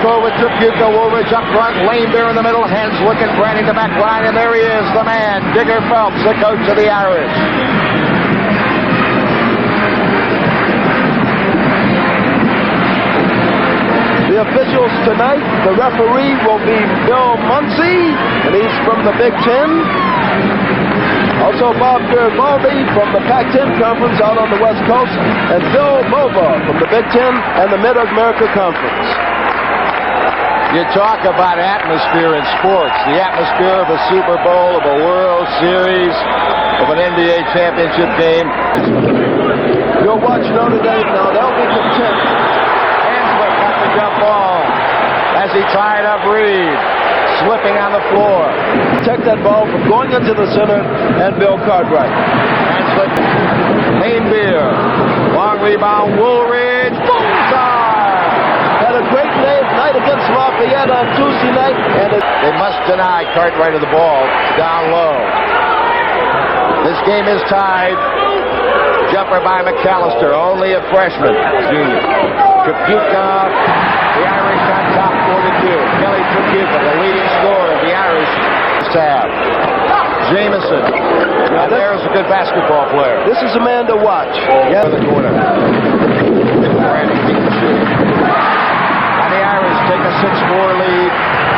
score with Tripuca. Woolridge up front, Lambier in the middle, Hanzlick and Branning the back line, and there he is, the man, Digger Phelps, the coach of the Irish. The officials tonight, the referee will be Bill Muncy, and he's from the Big Ten. Also Bob Garibaldi from the Pac-10 Conference out on the West Coast, and Bill Mova from the Big Ten and the Mid-America Conference. You talk about atmosphere in sports, the atmosphere of a Super Bowl, of a World Series, of an NBA championship game. You'll watch Notre Dame now, they'll be content. Hanzlick got the jump ball as he tied up Reed, slipping on the floor. Protect that ball from going into the center, and Bill Cartwright. Hanzlick, Lambier, long rebound, Woolridge, bullseye! Had a great night against Lafayette on Tuesday night, and they must deny Cartwright of the ball down low. This game is tied. Jumper by McAllister, only a freshman. Junior. Tripuca, the Irish on top 4-2. Kelly Tripuca, the leading scorer of the Irish tab. Jameson. Now there's a good basketball player. This is a man to watch. Yeah. In the corner. Branning keep the shooting. And the Irish take a 6-4 lead.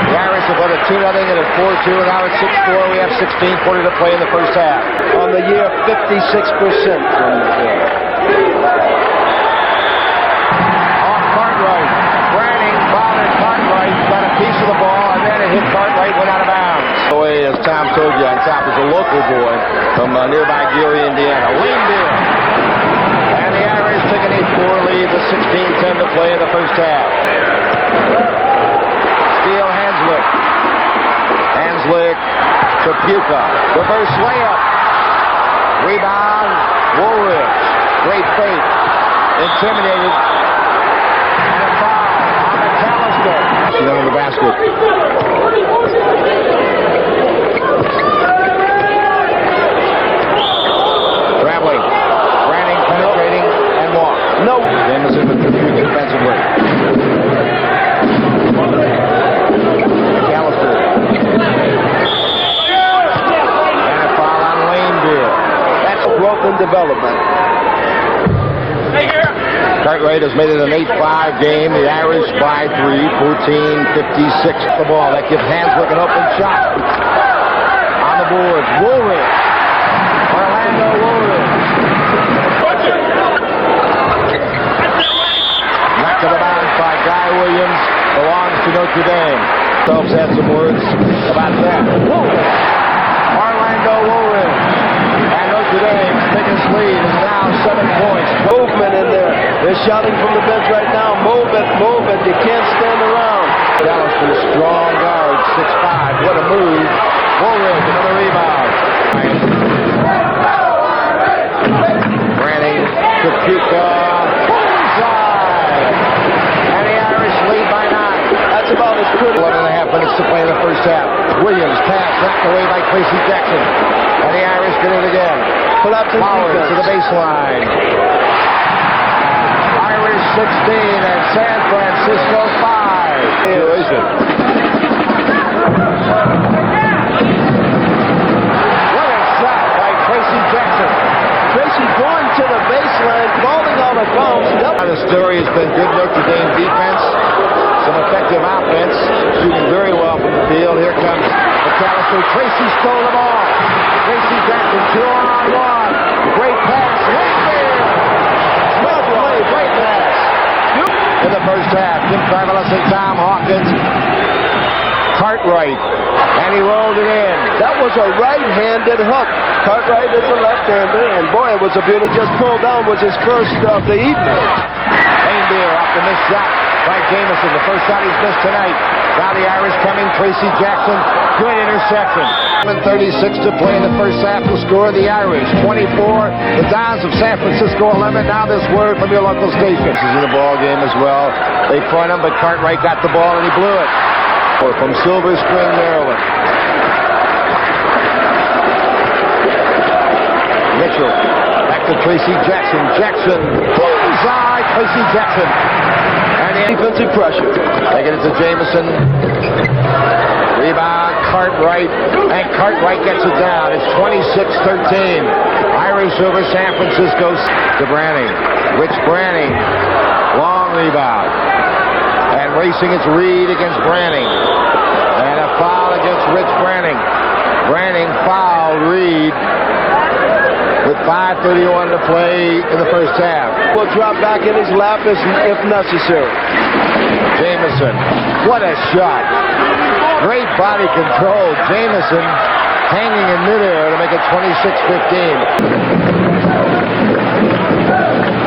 The Irish have got a 2-0 and a 4-2, and now it's 6-4. We have 16:40 to play in the first half. On the year, 56% from the field. Off Cartwright. Branning bothered Cartwright, got a piece of the ball, and then it hit Cartwright, went out of bounds. Away, as Tom told you, on top is a local boy from nearby Gary, Indiana. Lambier. And the Irish take an 8-4 lead with 16:10 to play in the first half. Steal Hanzlick. Hanzlick, Tripuca, reverse layup. Rebound, Woolridge. Great fake. Intimidated. And a foul on McAllister. Down in the basket. Traveling. Branning, penetrating, and walk. No. Jameson with Tripuca defensively. McAllister. And a foul on Lambier. That's growth and development. Cartwright has made it an 8-5 game. The Irish by 3, 14-56. The ball. That gives Hanzlick an open shot. On the boards, Woolridge. Orlando Woolridge. Knocked to the bounce by Guy Williams. Belongs to Notre Dame. Phelps had some words about that. Woolridge. Orlando Woolridge. And Notre Dame's biggest lead is now 7 points. Movement in there. They're shouting from the bench right now. Move it, move it. You can't stand around. McAllister, strong guard, 6'5". What a move. Woolridge, another rebound. Branning, Tripuca, bullseye! And the Irish lead by 9. That's about as good. 11.5 minutes to play in the first half. Williams pass knocked away by Tracy Jackson. And the Irish get it again. Flowers to the baseline. Irish 16 and San Francisco 5. Situation. What a shot by Tracy Jackson. Tracy going to the baseline, falling out of bounds. The story has been good Notre Dame defense, some effective offense, shooting very well from the field. Here comes McAllister. Tracy stole the ball. Tracy Jackson, 2-on-1. Great pass. Well played. Great pass. In the first half, Jim Carvelis and Tom Hawkins. Cartwright, and he rolled it in. That was a right-handed hook. Cartwright is a left-hander, and boy, it was a beauty. Just pulled down, was his first of the evening. Lambier off the missed shot by Jameson. The first shot he's missed tonight. Now the Irish coming. Tracy Jackson, good interception. 7:36 to play in the first half. The score of the Irish, 24. The Dons of San Francisco 11. Now this word from your local station. This is in the ball game as well. They front him, but Cartwright got the ball and he blew it. From Silver Spring, Maryland. Mitchell, back to Tracy Jackson. Jackson, bullseye, Tracy Jackson. And the defensive pressure. Taking it to Jameson. Rebound, Cartwright. And Cartwright gets it down. It's 26-13. Irish over San Francisco to Branning. Rich Branning. Long rebound. And racing, it's Reed against Branning. And a foul against Rich Branning. Branning fouled Reed with 5:31 to play in the first half. Will drop back in his lap if necessary. Jameson, what a shot. Great body control. Jameson hanging in midair to make it 26-15.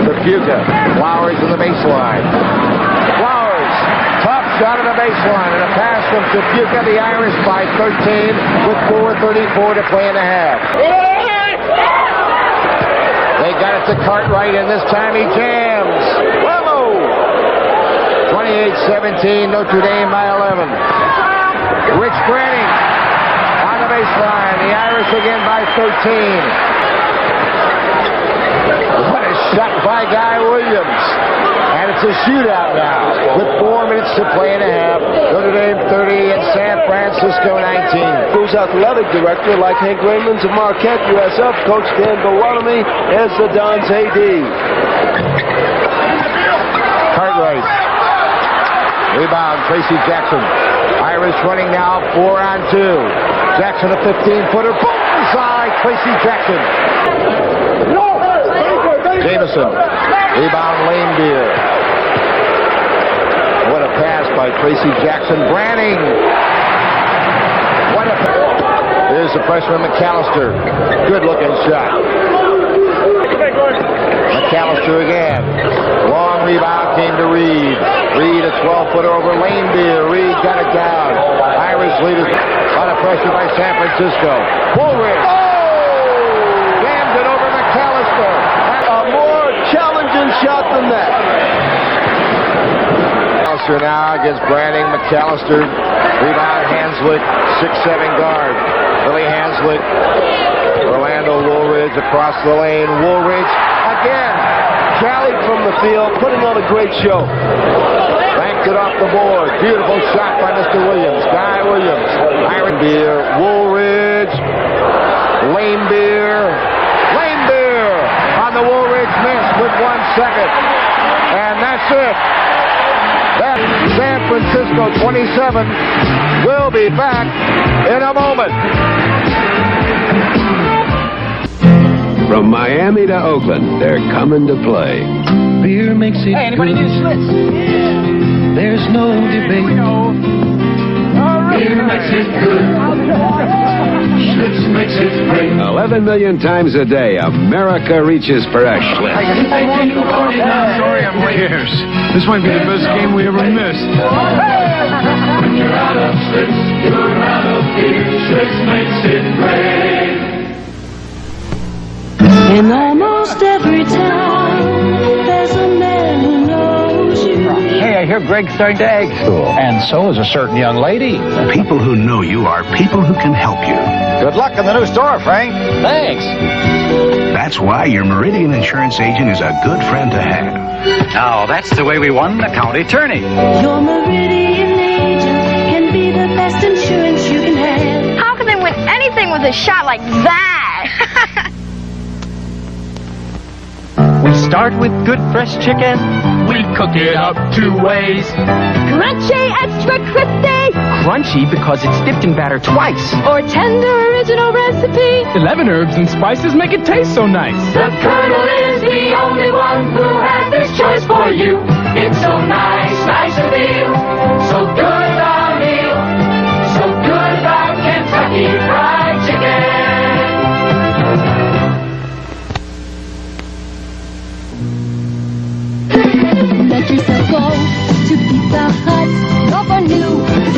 Tripuca, Flowers in the baseline. Flowers, top shot of the baseline, and a pass from Tripuca. The Irish by 13 with 4:34 to play in the half. They got it to Cartwright, and this time he jams. Whoa! 28-17, Notre Dame by 11. Rich Branning on the baseline. The Irish again by 13. What a shot by Guy Williams. And it's a shootout now with 4 minutes to play and a half. Notre Dame 30 and San Francisco 19. Who's athletic director like Hank Raymond's of Marquette USF. Coach Dan Bowalamy is the Don's AD. Cartwright. Rebound, Tracy Jackson. Irish running now 4-on-2. Jackson a 15-footer. Boom! Inside, Tracy Jackson. Jameson. Rebound, Lambier. What a pass by Tracy Jackson. Branning. What a pass. Here's the freshman McAllister. Good-looking shot. McAllister again. Long rebound came to Reed. Reed a 12-footer over Lambier. Reed got it down. Irish leaders on a pressure by San Francisco. Woolridge. Oh! Jammed it over McAllister. A more challenging shot than that. McAllister now against Branning. McAllister. Rebound Hanzlick. 6'7" guard. Billy Hanzlick. Orlando Woolridge across the lane. Woolridge again. Rallied from the field, putting on a great show. Banked it off the board. Beautiful shot by Mr. Williams. Guy Williams. Lambier. Woolridge. Lambier. Lambier on the Woolridge miss with 1 second. And that's it. That's San Francisco 27. We'll be back in a moment. From Miami to Oakland, they're coming to play. Beer makes it Anybody good. need Schlitz? There's no debate. Beer makes it good. Schlitz makes it great. 11 million times a day, America reaches for a Schlitz. Sorry I'm late. Cheers. This might be the best game we ever missed. When you're out of Schlitz, you're out of beer. Schlitz makes it great. In almost every town, there's a man who knows you. Hey, I hear Greg's starting to ag school. And so is a certain young lady. People who know you are people who can help you. Good luck in the new store, Frank. Thanks. That's why your Meridian Insurance agent is a good friend to have. Now, that's the way we won the county tourney. Your Meridian agent can be the best insurance you can have. How can they win anything with a shot like that? We start with good fresh chicken. We cook it up 2 ways. Crunchy, extra crispy. Crunchy because it's dipped in batter twice. Or tender original recipe. 11 herbs and spices make it taste so nice. The Colonel is the only one who has this choice for you. It's so nice, nice to feel. So good about meal. So good about Kentucky Fried Chicken. Let yourself go to Pizza Hut. Go for new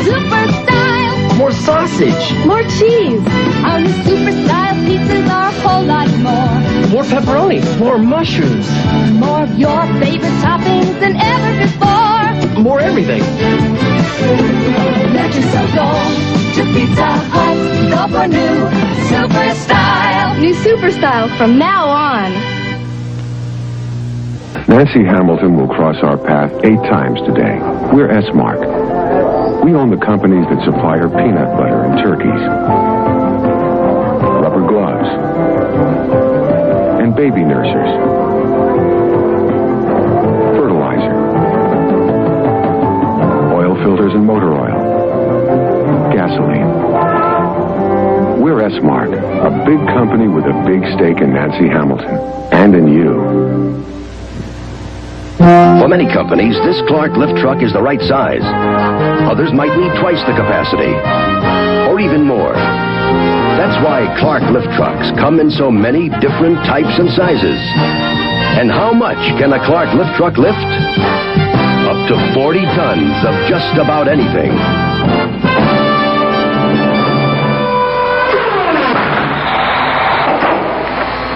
super style. More sausage. More cheese. Our new super style pizzas are a whole lot more. More pepperoni. More mushrooms. More of your favorite toppings than ever before. More everything. Let yourself go to Pizza Hut. Go for new super style. New super style from now on. Nancy Hamilton will cross our path 8 times today. We're S-Mark. We own the companies that supply her peanut butter and turkeys, rubber gloves, and baby nursers, fertilizer, oil filters and motor oil, gasoline. We're S-Mark, a big company with a big stake in Nancy Hamilton and in you. For many companies, this Clark lift truck is the right size. Others might need twice the capacity, or even more. That's why Clark lift trucks come in so many different types and sizes. And how much can a Clark lift truck lift? Up to 40 tons of just about anything.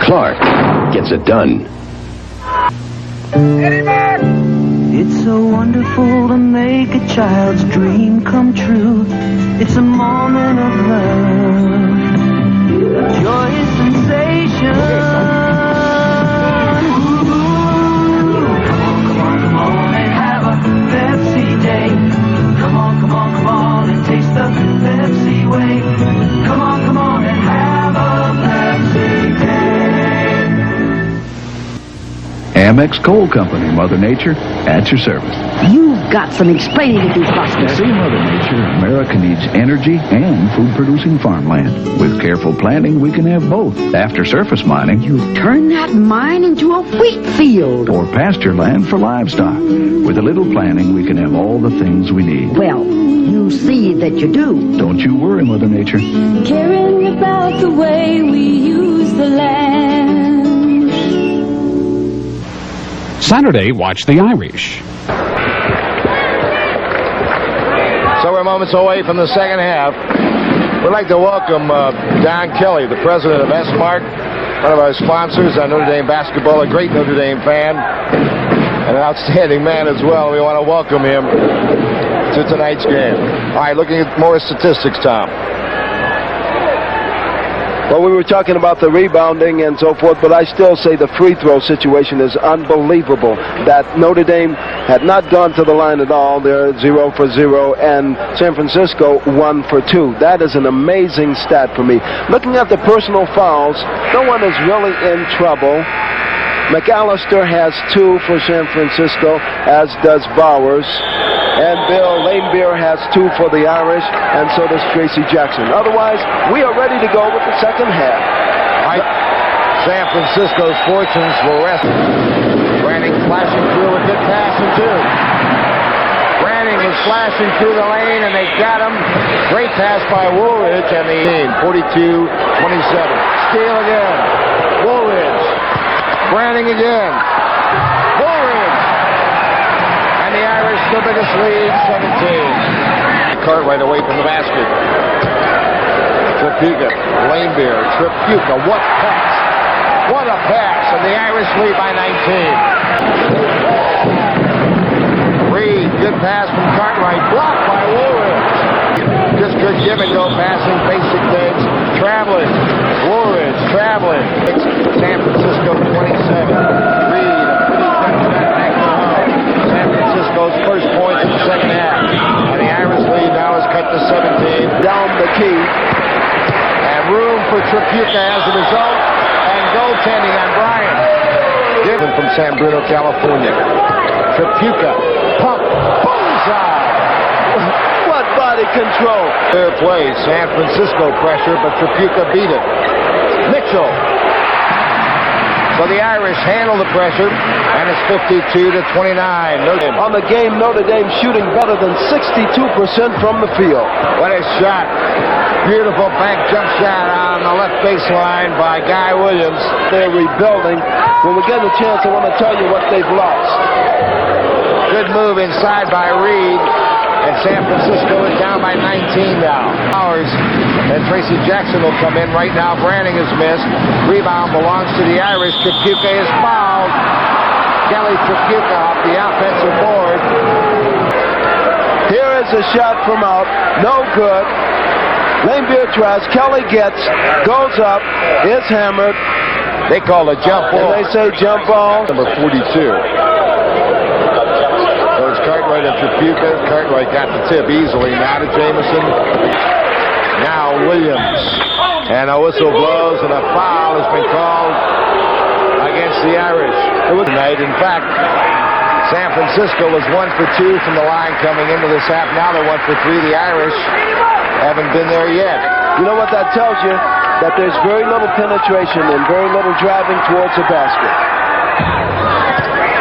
Clark gets it done. It's so wonderful to make a child's dream come true. It's a moment of love, a joyous sensation. Come on and have a Pepsi day. Come on and taste the Pepsi way. Come on and have a Pepsi day. Amex Coal Company, Mother Nature, at your service. You've got some explaining to do, Buster. You see, Mother Nature, America needs energy and food-producing farmland. With careful planting, we can have both. After surface mining, You turn that mine into a wheat field. or pasture land for livestock. With a little planning, we can have all the things we need. Well, you see that you do. Don't you worry, Mother Nature. Caring about the way we use the land. Saturday, watch the Irish. So we're moments away from the second half. We'd like to welcome Don Kelly, the president of S-Mark, one of our sponsors on Notre Dame basketball, a great Notre Dame fan, and an outstanding man as well. We want to welcome him to tonight's game. All right, looking at more statistics, Tom. Well, we were talking about the rebounding and so forth, but I still say the free throw situation is unbelievable. That Notre Dame had not gone to the line at all. They're 0 for 0, and San Francisco 1 for 2. That is an amazing stat for me. Looking at the personal fouls, no one is really in trouble. McAllister has 2 for San Francisco, as does Bowers. And Bill Lambier has 2 for the Irish, and so does Tracy Jackson. Otherwise, we are ready to go with the second half. Right. San Francisco's fortunes will rest. Branning flashing through a good pass and 2. Branning was flashing through the lane, and they got him. Great pass by Woolridge, and the 42-27. Steal again. Woolridge. Branning again. Woolridge. And the Irish, the biggest lead, 17. Cartwright away from the basket. Tripuca, Lambier, Tripuca, what pass. What a pass, and the Irish lead by 19. Reed, good pass from Cartwright, blocked by Woolridge. Just good give-and-go passing, basic things. Traveling, Woolridge, traveling. San Francisco 27. Reed, a pretty good shot back to home. San Francisco's first points in the second half. And the Irish lead now is cut to 17. Down the key. And room for Tripuca as a result. And goaltending on Bryant. Given from San Bruno, California. Tripuca, pump, bullseye. What body control. Fair play, San Francisco pressure, but Tripuca beat it. Mitchell. So the Irish handle the pressure, and it's 52-29. On the game, Notre Dame shooting better than 62% from the field. What a shot. Beautiful bank jump shot on the left baseline by Guy Williams. They're rebuilding. When we get a chance, I want to tell you what they've lost. Good move inside by Reed. And San Francisco is down by 19 now. Powers and Tracy Jackson will come in. Right now, Branning is missed. Rebound belongs to the Irish. Tripuca is fouled. Kelly Tripuca off the offensive board. Here is a shot from out. No good. Lambier tries. Kelly gets. Goes up. Is hammered. They call a jump ball. And they say jump ball. Number 42. So it's Cartwright and Tripuca. Cartwright got the tip easily. Now to Jameson. Now Williams. And a whistle blows, and a foul has been called against the Irish. It was tonight. In fact, San Francisco was 1 for 2 from the line coming into this half. Now they're 1 for 3. The Irish haven't been there yet. You know what that tells you? That there's very little penetration and very little driving towards the basket.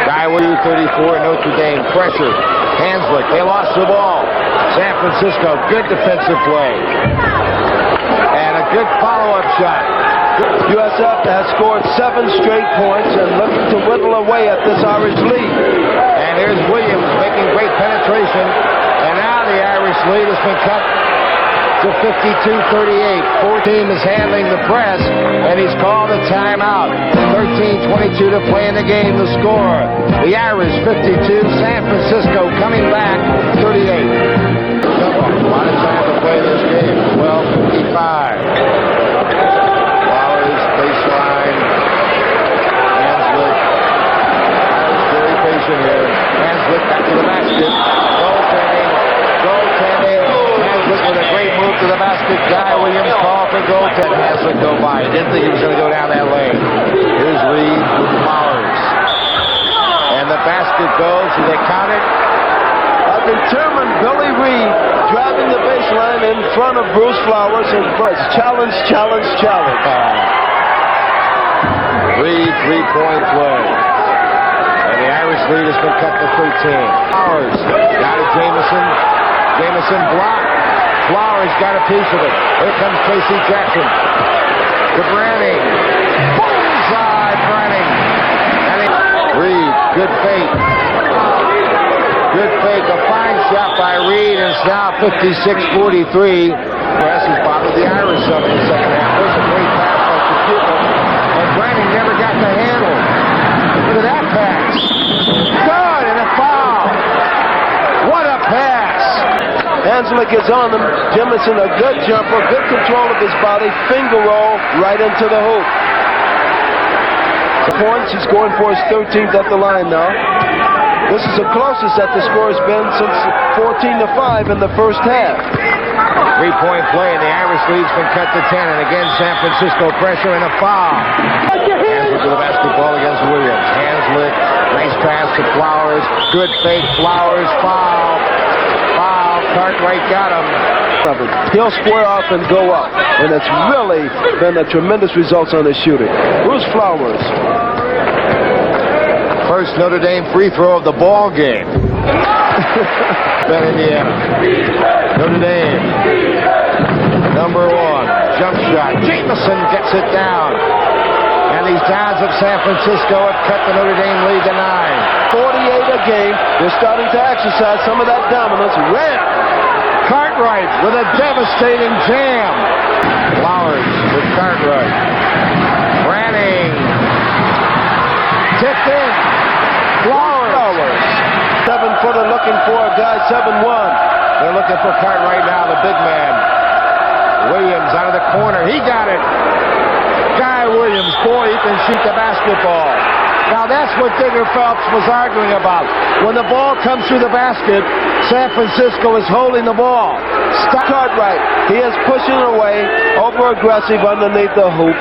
Guy with 34, Notre Dame. Pressure. Hanzlick. They lost the ball. San Francisco, good defensive play. And a good follow-up shot. USF has scored 7 straight points and looking to whittle away at this Irish lead. And here's Williams making great penetration. And now the Irish lead has been cut to 52-38. 14 is handling the press, and he's called a timeout. 13:22 to play in the game. The score: the Irish 52, San Francisco coming back 38. A lot of time to play this game. 12:55. Flowers, baseline. Hanzlick. Irish very patient here. Hanzlick back to the basket. Goaltending. Hanzlick with a great move to the basket. Guy Williams called for goaltend. Hanzlick go by. He didn't think he was going to go down that lane. Here's Reed with Flowers. And the basket goes. Do they count it? A determined Billy Reed driving the baseline in front of Bruce Flowers and challenge. Reed, three-point play. And the Irish lead has been cut to 13. Flowers got it, Jameson. Jameson blocked. Flowers got a piece of it. Here comes Tracy Jackson. To Branning. Bullseye, Branning. And Reed, good fake. Good fake, a fine shot by Reed, and it's now 56-43. Press has bothered the Irish some in the second half. There's a great pass by Tripuca, and Branning never got the handle. Look at that pass. Good, and a foul. What a pass. Hanzlick is on him. Jameson, a good jumper, good control of his body, finger roll right into the hoop. Points, he's going for his 13th at the line now. This is the closest that the score has been since 14-5 in the first half. Three-point play, and the Irish lead's been cut to 10. And again, San Francisco pressure and a foul. Hanzlick with the basketball against Williams. Hanzlick, nice pass to Flowers. Good fake, Flowers, foul. Foul, Cartwright got him. He'll square off and go up. And it's really been a tremendous results on his shooting. Bruce Flowers. First Notre Dame free throw of the ball game. Ben, Indiana. Notre Dame. Number 1. Jump shot. Jameson gets it down. And these Downs of San Francisco have cut the Notre Dame lead to 9. 48 a game. They're starting to exercise some of that dominance. Cartwright with a devastating jam. Flowers with Cartwright. Branning. Tipped in. Flowers. 7-footer looking for a guy, 7'1". They're looking for Cartwright now, the big man. Williams out of the corner. He got it. Guy Williams, boy, he can shoot the basketball. Now that's what Digger Phelps was arguing about. When the ball comes through the basket, San Francisco is holding the ball. Stop Cartwright. He is pushing away, over-aggressive underneath the hoop.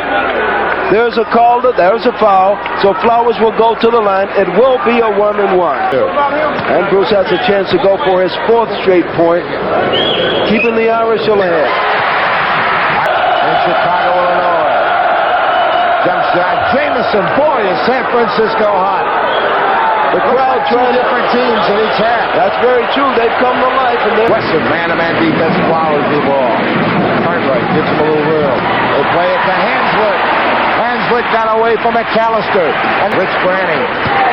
There's a call, there's a foul, so Flowers will go to the line. It will be a 1-and-1. And Bruce has a chance to go for his 4th straight point, keeping the Irish ahead. In Chicago, Illinois. Jump shot, Jameson. Boy, is San Francisco hot. The crowd trying different teams in each half. That's very true. They've come to life. And Wesson, man-to-man defense, Flowers the ball. Cartwright gives him a little room. They play it to Hanzlick. Hanzlick got away from McAllister. And Rich Branning.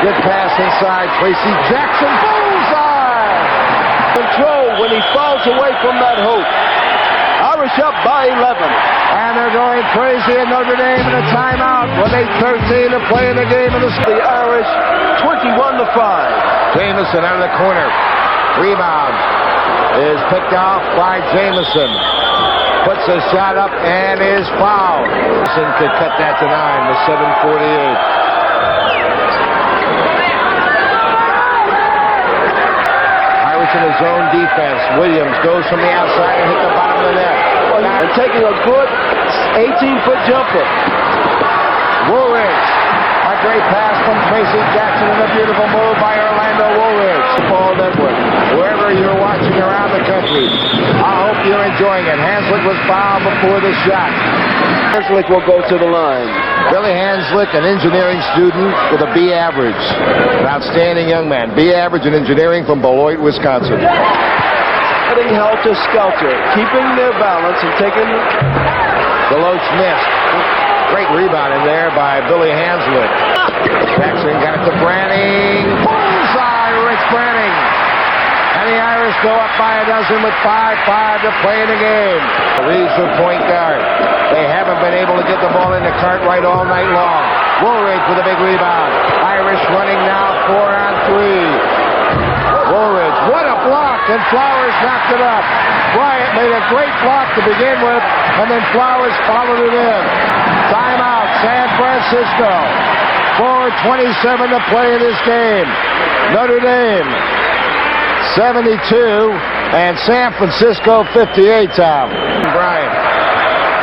Good pass inside. Tracy Jackson. Bullseye! Control when he falls away from that hoop. Irish up by 11. And they're going crazy in Notre Dame in a timeout with 8:13 to play in the game. The Irish 21-5. Jameson out of the corner. Rebound is picked off by Jameson. puts a shot up and is fouled. Could cut that to 9 with 7:48. Irish in his zone defense. Williams goes from the outside and hit the bottom of the net. And taking a good 18-foot jumper. Woolridge. A great pass from Tracy Jackson and a beautiful move by Orlando Woolridge. Paul Edward. Wherever you're watching around the country, I hope you're enjoying it. Hanzlick was fouled before the shot. Hanzlick will go to the line. Billy Hanzlick, an engineering student with a B average. An outstanding young man. B average in engineering from Beloit, Wisconsin. Heading helter-skelter, keeping their balance and taking... Deloach missed. Great rebound in there by Billy Hanzlick. Jackson got it to Branning. Bullseye, Rich Branning. And the Irish go up by a dozen with 5:5 to play in the game. Leads the point guard. They haven't been able to get the ball into Cartwright all night long. Woolridge with a big rebound. Irish running now 4-on-3. Woolridge, what a block, and Flowers knocked it up. Bryant made a great block to begin with, and then Flowers followed it in. Timeout, San Francisco. 4:27 to play in this game. Notre Dame 72 and San Francisco 58, Tom. Bryant.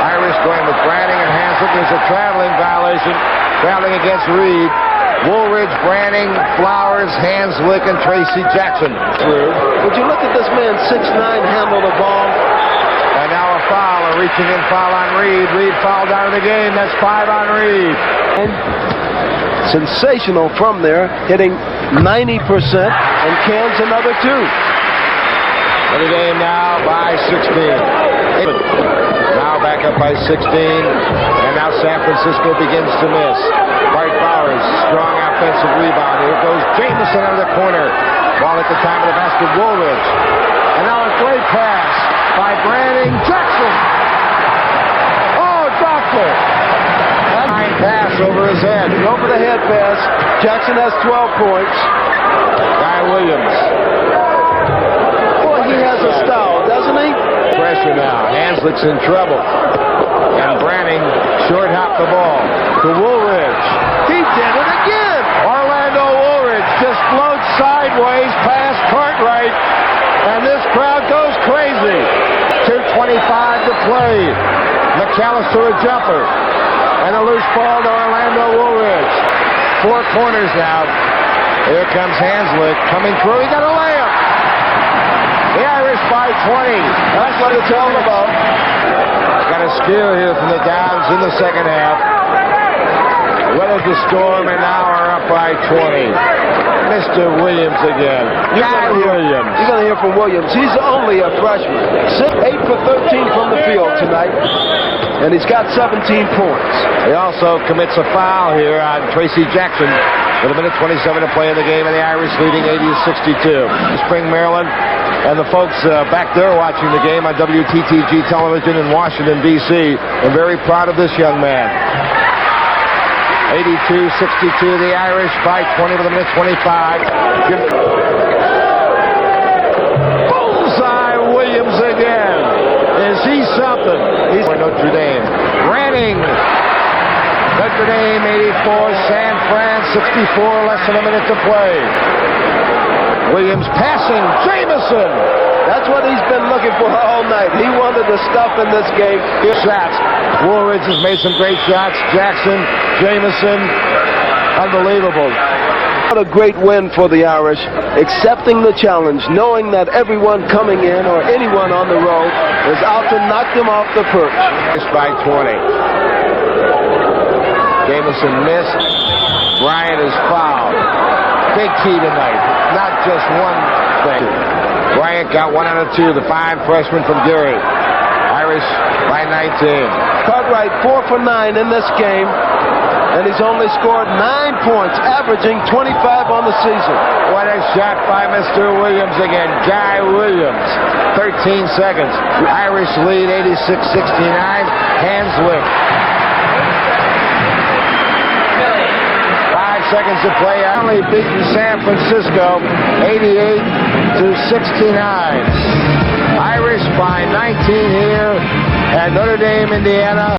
Irish going with Branning and Hanzlick. There's a traveling violation. Traveling against Reed. Woolridge, Branning, Flowers, Hanzlick, and Tracy Jackson. Would you look at this man, 6'9", handle the ball? And now a foul, a reaching in foul on Reed. Reed fouled out of the game. That's 5 on Reed. And sensational from there, hitting 90% and cans another 2. Notre Dame now by 16. Now back up by 16. And now San Francisco begins to miss. Bart Bowers, strong offensive rebound. Here goes Jameson out of the corner. Ball at the time of the basket, Woolridge. And now a great pass by Branning. Jackson. Oh, dropped it. Fine pass over his head. Over the head pass. Jackson has 12 points. Guy Williams. Boy, he has a style, doesn't he? Pressure now. Hanzlick's in trouble. And Branning short hopped the ball to Woolridge. He did it again. Orlando Woolridge just floats sideways past Cartwright. And this crowd goes crazy. 2:25 to play. McAllister a jumper. And a loose ball to Orlando Woolridge. 4 corners now. Here comes Hanzlick coming through. He got a layup. The Irish by 20. That's what it's all about. Got a steal here from the Downs in the second half. Weathered the storm and now are up by 20. Mr. Williams again. Guy Williams. You're going to hear from Williams. He's only a freshman. 8 for 13 from the field tonight. And he's got 17 points. He also commits a foul here on Tracy Jackson with 1:27 to play in the game, and the Irish leading 80-62. Spring, Maryland, and the folks back there watching the game on WTTG television in Washington, D.C. are very proud of this young man. 82-62, the Irish by 20 with 1:25. Bullseye, Williams again. Is he something? He's for Notre Dame. Branning. Notre Dame 84, San Fran 64, less than a minute to play. Williams passing, Jameson. That's what he's been looking for all night. He wanted the stuff in this game. Good shots. Woolridge has made some great shots. Jackson, Jameson, unbelievable. What a great win for the Irish, accepting the challenge, knowing that everyone coming in or anyone on the road is out to knock them off the perch. By 20. Jameson missed. Bryant is fouled. Big key tonight. Not just one thing. Bryant got 1 out of 2. The fine freshman from Gary. Irish by 19. Cartwright 4 for 9 in this game. And he's only scored 9 points, averaging 25 on the season. What a shot by Mr. Williams again. Guy Williams. 13 seconds. Irish lead 86-69. Hanzlick. 5 seconds to play. Only beaten San Francisco 88-69. Irish by 19 here. And Notre Dame, Indiana